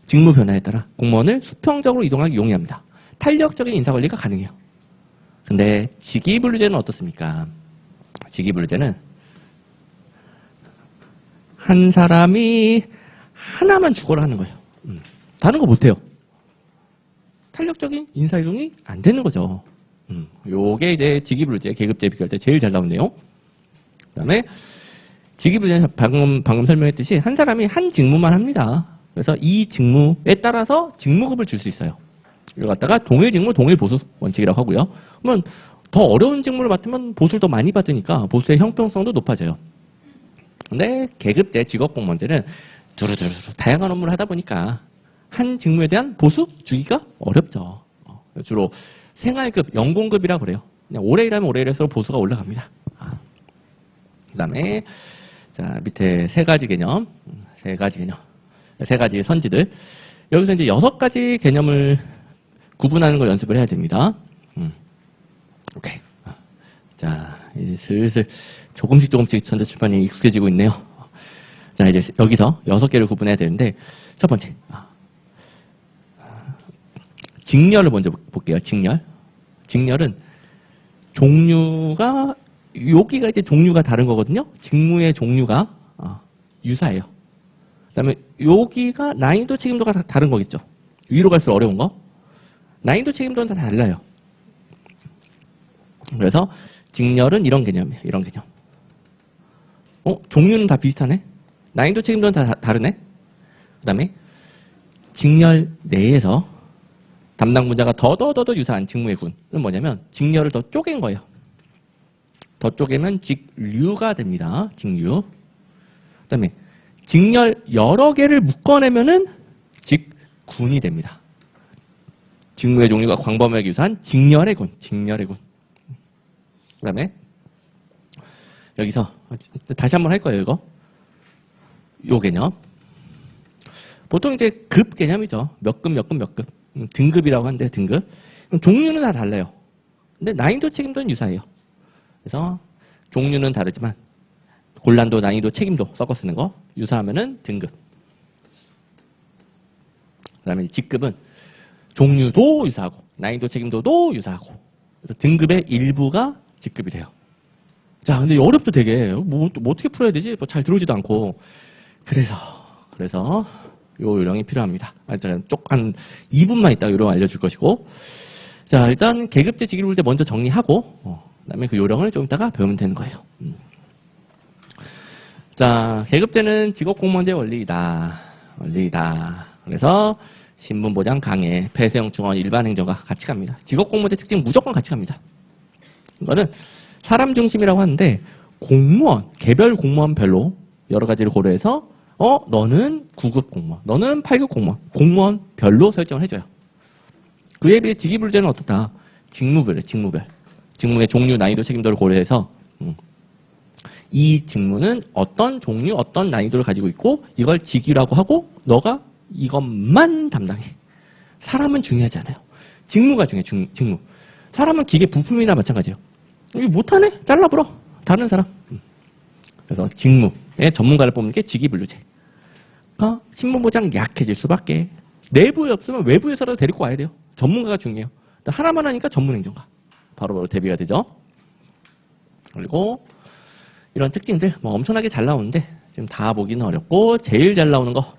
직무 변화에 따라 공무원을 수평적으로 이동하기 용이합니다. 탄력적인 인사관리가 가능해요. 근데 직위분류제는 어떻습니까? 직위분류제는 한 사람이 하나만 주거를 하는 거예요. 다른 거 못해요. 탄력적인 인사이동이 안 되는 거죠. 요게 이제 직위불제, 계급제 비교할 때 제일 잘 나오네요. 그 다음에 직위불제는 방금 설명했듯이 한 사람이 한 직무만 합니다. 그래서 이 직무에 따라서 직무급을 줄 수 있어요. 이걸 갖다가 동일 직무, 동일 보수 원칙이라고 하고요. 그러면 더 어려운 직무를 맡으면 보수를 더 많이 받으니까 보수의 형평성도 높아져요. 근데 계급제, 직업공무원제는 두루두루 다양한 업무를 하다 보니까 한 직무에 대한 보수 주기가 어렵죠. 주로 생활급, 연공급이라고 그래요. 그냥 오래 일하면 오래 일할수록 보수가 올라갑니다. 그 다음에 자 밑에 세 가지 개념, 세 가지 선지들. 여기서 이제 6가지 개념을 구분하는 걸 연습을 해야 됩니다. 오케이. 자, 이제 슬슬 조금씩 전자출판이 익숙해지고 있네요. 자, 이제 여기서 6개를 구분해야 되는데, 첫 번째. 직렬을 먼저 볼게요. 직렬. 직렬은 종류가, 여기가 이제 종류가 다른 거거든요. 직무의 종류가 유사해요. 그 다음에 여기가 난이도 책임도가 다 다른 거겠죠. 위로 갈수록 어려운 거. 난이도 책임도는 다 달라요. 그래서 직렬은 이런 개념이에요. 이런 개념. 종류는 다 비슷하네. 난이도 책임도는 다 다르네. 그 다음에 직렬 내에서 담당 분야가 더 유사한 직무의 군은 뭐냐면 직렬을 더 쪼갠 거예요. 더 쪼개면 직류가 됩니다. 직류. 그 다음에 직렬 여러 개를 묶어내면은 직군이 됩니다. 직무의 종류가 광범위하게 유사한 직렬의 군. 그 다음에 여기서 다시 한번 할 거예요. 이거. 요 개념. 보통 이제 급 개념이죠. 몇 급. 등급이라고 하는데 등급. 종류는 다 달라요. 근데 난이도 책임도는 유사해요. 그래서 종류는 다르지만 곤란도, 난이도, 책임도 섞어 쓰는 거 유사하면은 등급. 그다음에 직급은 종류도 유사하고 난이도, 책임도도 유사하고 그래서 등급의 일부가 직급이 돼요. 자, 근데 어렵도 되게 뭐 어떻게 풀어야 되지? 뭐 잘 들어오지도 않고 그래서 요 요령이 필요합니다. 한 2분만 있다가 요령 알려줄 것이고 자 일단 계급제, 직위불제 먼저 정리하고 그다음에 그 요령을 좀 이따가 배우면 되는 거예요. 자, 계급제는 직업공무원제 원리이다. 그래서 신분보장 강해, 폐쇄형 중원, 일반 행정과 같이 갑니다. 직업공무원제 특징 무조건 같이 갑니다. 이거는 사람 중심이라고 하는데 공무원, 개별 공무원별로 여러 가지를 고려해서 너는 9급 공무원, 너는 8급 공무원, 공무원별로 설정을 해줘요. 그에 비해 직위불제는 어떻다? 직무별. 직무의 종류, 난이도, 책임도를 고려해서 이 직무는 어떤 종류, 어떤 난이도를 가지고 있고 이걸 직위라고 하고 너가 이것만 담당해. 사람은 중요하지 않아요. 직무가 중요해. 직무. 사람은 기계 부품이나 마찬가지예요. 이거 못하네? 잘라버려. 다른 사람. 그래서 직무의 전문가를 뽑는 게 직위분류제. 신분보장 약해질 수밖에. 내부에 없으면 외부에서라도 데리고 와야 돼요. 전문가가 중요해요. 하나만 하니까 전문행정가. 바로 대비가 되죠. 그리고 이런 특징들 뭐 엄청나게 잘 나오는데 지금 다 보기는 어렵고 제일 잘 나오는 거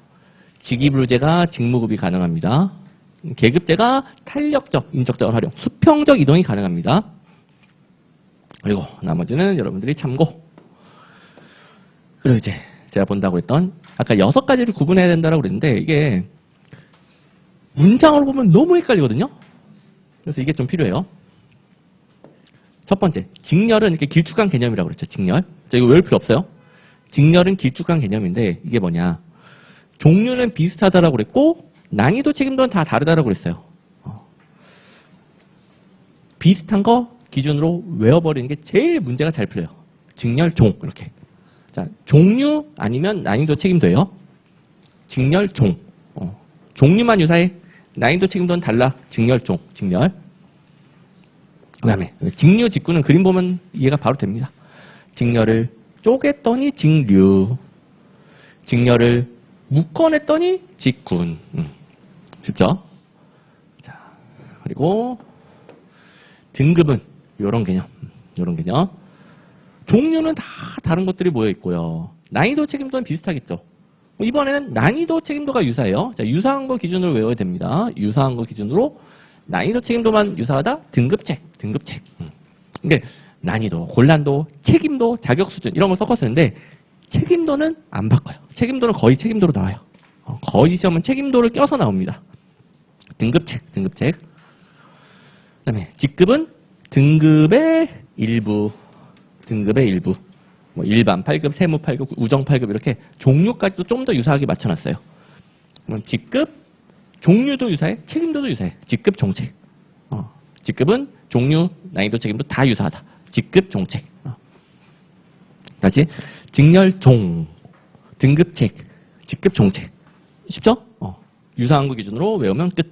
직위불제가 직무급이 가능합니다. 계급제가 탄력적, 인적적 활용, 수평적 이동이 가능합니다. 그리고 나머지는 여러분들이 참고. 그리고 이제 제가 본다고 했던 아까 6가지를 구분해야 된다고 그랬는데 이게 문장으로 보면 너무 헷갈리거든요. 그래서 이게 좀 필요해요. 첫 번째, 직렬은 이렇게 길쭉한 개념이라고 그랬죠. 직렬. 이거 외울 필요 없어요. 직렬은 길쭉한 개념인데 이게 뭐냐. 종류는 비슷하다라고 그랬고 난이도 책임도는 다 다르다라고 그랬어요. 비슷한 거 기준으로 외워버리는 게 제일 문제가 잘 풀려요. 직렬, 종 이렇게. 자, 종류 아니면 난이도 책임도예요. 직렬, 종. 종류만 유사해. 난이도 책임도는 달라. 직렬, 종. 직렬. 그 다음에 직류, 직군은 그림 보면 이해가 바로 됩니다. 직렬을 쪼갰더니 직류. 직렬을 묶어냈더니 직군. 쉽죠? 자, 그리고 등급은 요런 개념. 종류는 다 다른 것들이 모여 있고요. 난이도 책임도는 비슷하겠죠. 이번에는 난이도 책임도가 유사해요. 자, 유사한 거 기준으로 외워야 됩니다. 유사한 거 기준으로 난이도 책임도만 유사하다? 등급책. 근데 난이도, 곤란도, 책임도, 자격 수준 이런 걸 섞었었는데 책임도는 안 바꿔요. 책임도는 거의 책임도로 나와요. 거의 시험은 책임도를 껴서 나옵니다. 등급책. 그다음에 직급은 등급의 일부. 뭐 일반 8급, 세무 8급, 우정 8급 이렇게 종류까지도 좀 더 유사하게 맞춰놨어요. 그럼 직급, 종류도 유사해, 책임도도 유사해. 직급, 종책. 직급은 종류, 난이도, 책임도 다 유사하다. 직급, 종책. 다시 직렬, 종, 등급책, 직급, 종책. 쉽죠? 유사한 거 기준으로 외우면 끝.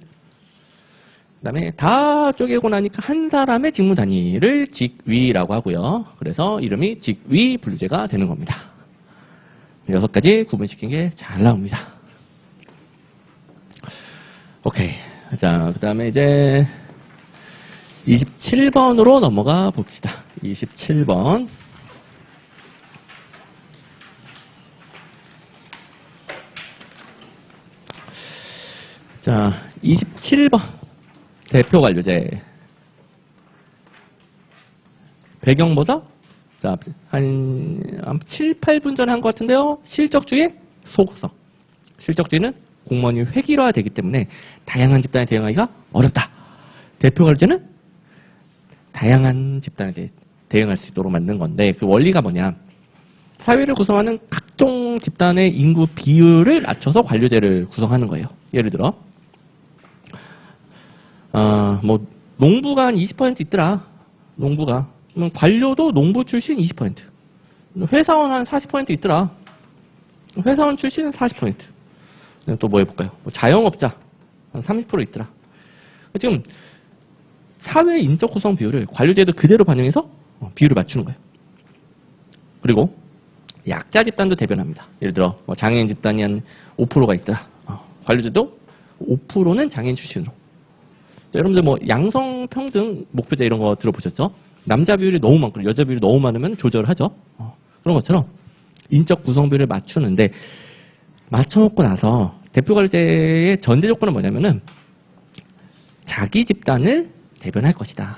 그다음에 다 쪼개고 나니까 한 사람의 직무 단위를 직위라고 하고요. 그래서 이름이 직위 분류제가 되는 겁니다. 6가지 구분시킨 게 잘 나옵니다. 오케이. 자, 그다음에 이제 27번으로 넘어가 봅시다. 27번. 자, 27번. 대표 관료제. 배경보다 자, 한 7, 8분 전에 한 것 같은데요. 실적주의 소극성. 실적주의는 공무원이 획일화되기 때문에 다양한 집단에 대응하기가 어렵다. 대표 관료제는 다양한 집단에 대응할 수 있도록 만든 건데 그 원리가 뭐냐. 사회를 구성하는 각종 집단의 인구 비율을 낮춰서 관료제를 구성하는 거예요. 예를 들어 뭐 농부가 한 20% 있더라. 농부가. 그럼 관료도 농부 출신 20%. 회사원 한 40% 있더라. 회사원 출신은 40%. 또 뭐 해볼까요? 뭐 자영업자 한 30% 있더라. 지금 사회 인적 구성 비율을 관료제도 그대로 반영해서 비율을 맞추는 거예요. 그리고 약자 집단도 대변합니다. 예를 들어 뭐 장애인 집단이 한 5%가 있더라. 관료제도 5%는 장애인 출신으로. 여러분들 뭐 양성평등 목표제 이런 거 들어보셨죠? 남자 비율이 너무 많고 여자 비율이 너무 많으면 조절하죠. 그런 것처럼 인적 구성비를 맞추는데 맞춰놓고 나서 대표관료제의 전제 조건은 뭐냐면은 자기 집단을 대변할 것이다.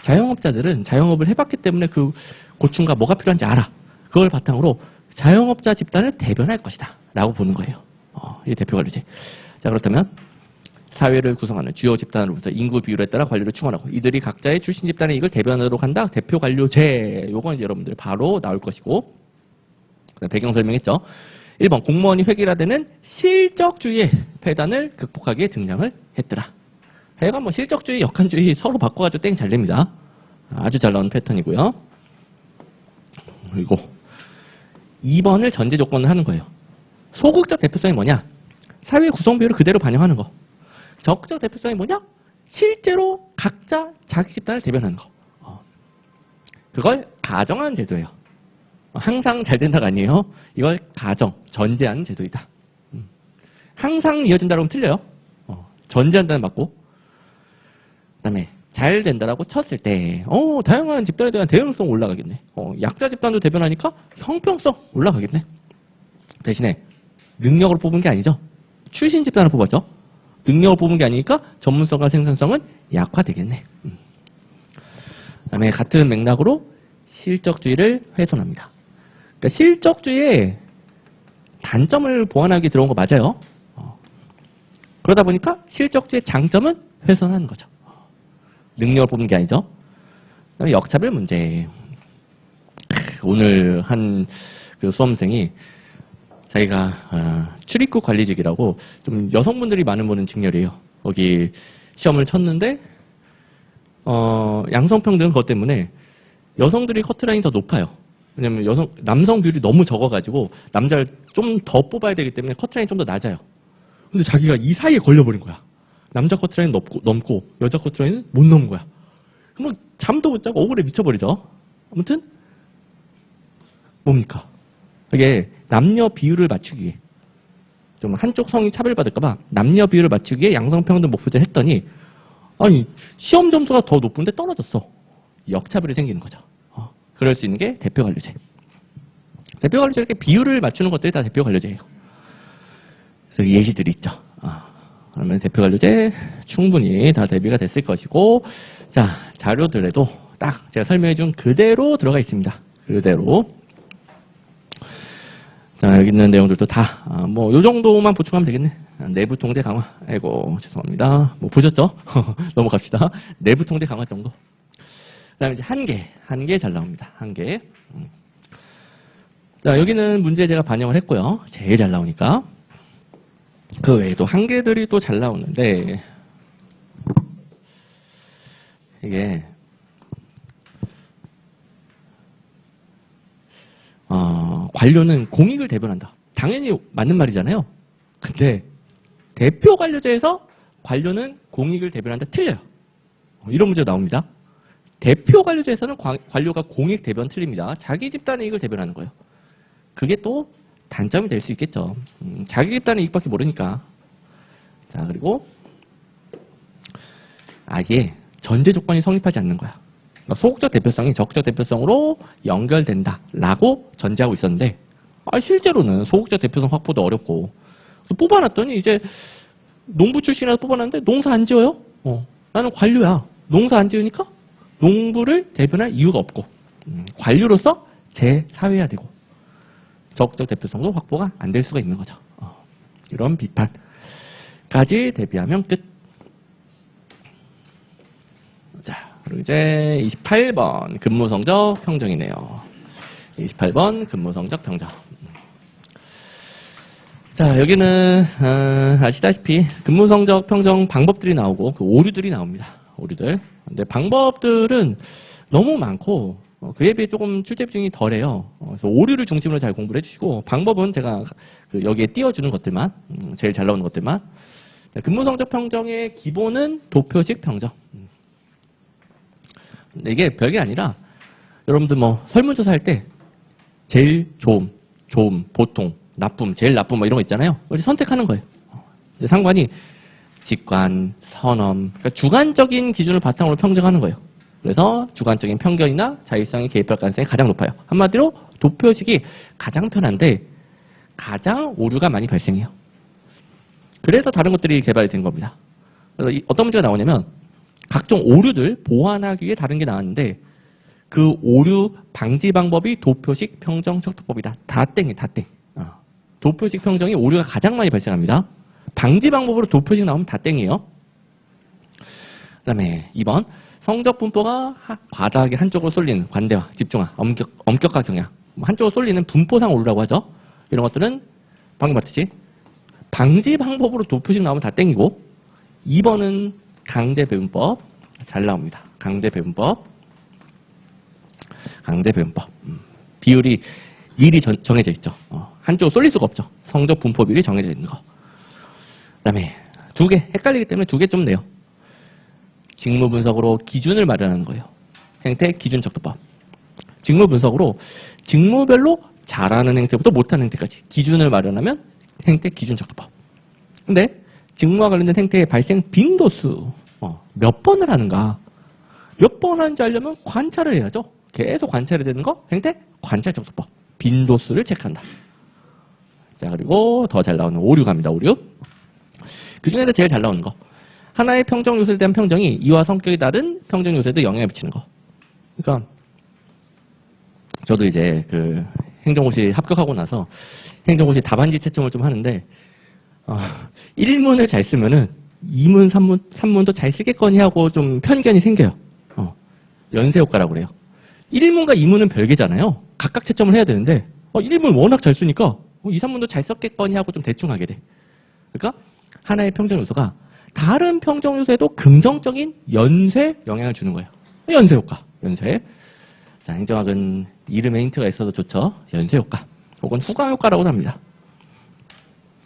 자영업자들은 자영업을 해봤기 때문에 그 고충과 뭐가 필요한지 알아. 그걸 바탕으로 자영업자 집단을 대변할 것이다. 라고 보는 거예요. 이게 대표관료제. 자, 그렇다면 사회를 구성하는 주요 집단으로부터 인구 비율에 따라 관료를 충원하고 이들이 각자의 출신 집단에 이걸 대변하도록 한다. 대표 관료제. 요건 이제 여러분들 바로 나올 것이고 배경 설명했죠. 1번 공무원이 획일화되는 실적주의의 폐단을 극복하기에 등장을 했더라. 하여간 뭐 실적주의, 역한주의 서로 바꿔가지고 땡 잘 됩니다. 아주 잘 나온 패턴이고요. 그리고 2번을 전제 조건을 하는 거예요. 소극적 대표성이 뭐냐? 사회 구성 비율을 그대로 반영하는 거. 적극적 대표성이 뭐냐? 실제로 각자 자기 집단을 대변하는 거. 그걸 가정하는 제도예요. 항상 잘 된다가 아니에요. 이걸 가정, 전제하는 제도이다. 항상 이어진다고 하면 틀려요. 전제한다는 맞고. 그 다음에 잘 된다라고 쳤을 때 다양한 집단에 대한 대응성 올라가겠네. 약자 집단도 대변하니까 형평성 올라가겠네. 대신에 능력으로 뽑은 게 아니죠. 출신 집단을 뽑았죠. 능력을 뽑은 게 아니니까 전문성과 생산성은 약화되겠네. 그 다음에 같은 맥락으로 실적주의를 훼손합니다. 그러니까 실적주의의 단점을 보완하기 들어온 거 맞아요. 그러다 보니까 실적주의의 장점은 훼손하는 거죠. 능력을 뽑는 게 아니죠. 그다음에 역차별 문제. 오늘 한 그 수험생이 자기가 출입국 관리직이라고 좀 여성분들이 많은 보는 직렬이에요. 거기 시험을 쳤는데 양성평등 그것 때문에 여성들이 커트라인이 더 높아요. 왜냐면 남성 비율이 너무 적어가지고 남자를 좀 더 뽑아야 되기 때문에 커트라인이 좀 더 낮아요. 근데 자기가 이 사이에 걸려버린 거야. 남자 커트라인 넘고 여자 커트라인은 못 넘은 거야. 그럼 잠도 못 자고 억울해 미쳐버리죠. 아무튼 뭡니까? 이게 남녀 비율을 맞추기 위해 좀 한쪽 성이 차별받을까봐 남녀 비율을 맞추기 위해 양성평등 목표제를 했더니 아니 시험 점수가 더 높은데 떨어졌어. 역차별이 생기는 거죠. 그럴 수 있는 게 대표관료제. 대표관료제 이렇게 비율을 맞추는 것들이 다 대표관료제예요. 여기 예시들이 있죠. 그러면 대표 관료제 충분히 다 대비가 됐을 것이고, 자, 자료들에도 딱 제가 설명해 준 그대로 들어가 있습니다. 그대로. 자, 여기 있는 내용들도 다, 요 정도만 보충하면 되겠네. 내부 통제 강화. 아이고, 죄송합니다. 보셨죠? 넘어갑시다. 내부 통제 강화 정도. 그 다음에 이제 한 개 잘 나옵니다. 한 개. 자, 여기는 문제 제가 반영을 했고요. 제일 잘 나오니까. 그 외에도 한 개들이 또 잘 나오는데, 이게, 관료는 공익을 대변한다. 당연히 맞는 말이잖아요. 근데, 대표 관료제에서 관료는 공익을 대변한다. 틀려요. 이런 문제가 나옵니다. 대표 관료제에서는 관료가 공익 대변 틀립니다. 자기 집단의 이익을 대변하는 거예요. 그게 또 단점이 될 수 있겠죠. 자기 집단의 이익밖에 모르니까. 자, 그리고 아예 전제 조건이 성립하지 않는 거야. 소극적 대표성이 적극적 대표성으로 연결된다라고 전제하고 있었는데, 실제로는 소극적 대표성 확보도 어렵고, 뽑아놨더니 이제 농부 출신이라서 뽑아놨는데 농사 안 지어요? 나는 관료야. 농사 안 지으니까 농부를 대변할 이유가 없고, 관료로서 재사회해야 되고, 적극적 대표성도 확보가 안 될 수가 있는 거죠. 이런 비판까지 대비하면 끝. 자, 그리고 이제 28번 근무성적 평정이네요. 28번 근무성적 평정. 자, 여기는 아시다시피 근무성적 평정 방법들이 나오고 그 오류들이 나옵니다. 오류들. 근데 방법들은 너무 많고 그에 비해 조금 출제 비중이 덜해요. 그래서 오류를 중심으로 잘 공부를 해주시고, 방법은 제가 여기에 띄워주는 것들만, 제일 잘 나오는 것들만. 근무성적 평정의 기본은 도표식 평정. 근데 이게 별게 아니라 여러분들 설문조사 할 때 제일 좋음, 보통, 나쁨, 제일 나쁨 이런 거 있잖아요. 그래서 선택하는 거예요. 상관이 직관, 선엄, 그러니까 주관적인 기준을 바탕으로 평정하는 거예요. 그래서 주관적인 편견이나 자율성이 개입할 가능성이 가장 높아요. 한마디로 도표식이 가장 편한데 가장 오류가 많이 발생해요. 그래서 다른 것들이 개발이 된 겁니다. 그래서 어떤 문제가 나오냐면 각종 오류들 보완하기 위해 다른 게 나왔는데 그 오류 방지 방법이 도표식 평정 척도법이다. 다 땡이 다 땡. 도표식 평정이 오류가 가장 많이 발생합니다. 방지 방법으로 도표식 나오면 다 땡이에요. 그 다음에 2번 성적 분포가 과다하게 한쪽으로 쏠리는 관대화, 집중화, 엄격화 경향, 한쪽으로 쏠리는 분포상 오류라고 하죠. 이런 것들은 방금 봤듯이 방지 방법으로 도표식 나오면 다 땡이고, 2번은 강제 배분법 잘 나옵니다. 강제 배분법. 비율이 미리 정해져 있죠. 한쪽으로 쏠릴 수가 없죠. 성적 분포 비율이 정해져 있는 거. 그다음에 두 개 헷갈리기 때문에 두 개 좀 내요. 직무 분석으로 기준을 마련하는 거예요. 행태 기준 척도법. 직무 분석으로 직무별로 잘하는 행태부터 못하는 행태까지 기준을 마련하면 행태 기준 척도법. 근데 직무와 관련된 행태의 발생 빈도수 몇 번을 하는가? 몇 번 하는지 알려면 관찰을 해야죠. 계속 관찰해야 되는 거 행태 관찰 척도법. 빈도수를 체크한다. 자, 그리고 더 잘 나오는 오류 갑니다. 오류. 그 중에서 제일 잘 나오는 거. 하나의 평정 요소에 대한 평정이 이와 성격이 다른 평정 요소에도 영향을 미치는 거. 그러니까 저도 이제 그 행정고시 합격하고 나서 행정고시 답안지 채점을 좀 하는데 1문을 잘 쓰면은 2문, 3문도 잘 쓰겠거니 하고 좀 편견이 생겨요. 연쇄 효과라고 그래요. 1문과 2문은 별개잖아요. 각각 채점을 해야 되는데 1문 워낙 잘 쓰니까 2, 3문도 잘 썼겠거니 하고 좀 대충 하게 돼. 그러니까 하나의 평정 요소가 다른 평정 요소에도 긍정적인 연쇄 영향을 주는 거예요. 연쇄 효과. 연쇄. 자, 행정학은 이름에 힌트가 있어도 좋죠. 연쇄 효과. 혹은 후광 효과라고도 합니다.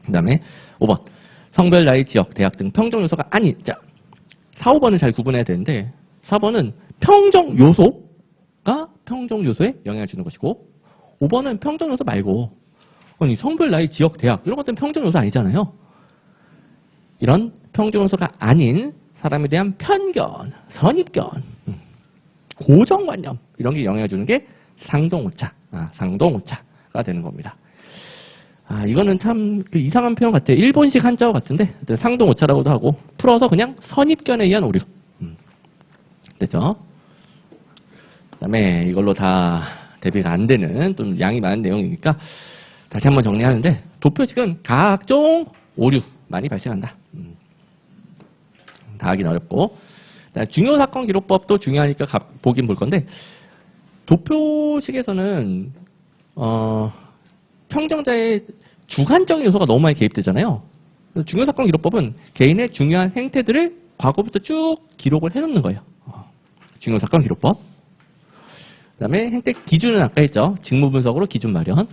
그 다음에 5번. 성별, 나이, 지역, 대학 등 평정 요소가 아닌. 자, 4, 5번을 잘 구분해야 되는데 4번은 평정 요소가 평정 요소에 영향을 주는 것이고 5번은 평정 요소 말고 아니, 성별, 나이, 지역, 대학 이런 것들은 평정 요소 아니잖아요. 이런 평정 요소가 아닌 사람에 대한 편견, 선입견, 고정관념 이런 게 영향을 주는 게 상동오차, 상동오차가 되는 겁니다. 이거는 참 이상한 표현 같아요. 일본식 한자어 같은데 상동 오차라고도 하고 풀어서 그냥 선입견에 의한 오류. 됐죠? 그다음에 이걸로 다 대비가 안 되는 좀 양이 많은 내용이니까 다시 한번 정리하는데 도표식은 각종 오류 많이 발생한다. 다 하긴 어렵고 중요 사건 기록법도 중요하니까 보긴 볼 건데 도표식에서는 평정자의 주관적인 요소가 너무 많이 개입되잖아요. 중요 사건 기록법은 개인의 중요한 행태들을 과거부터 쭉 기록을 해놓는 거예요. 중요 사건 기록법. 그다음에 행태 기준은 아까 했죠. 직무 분석으로 기준 마련.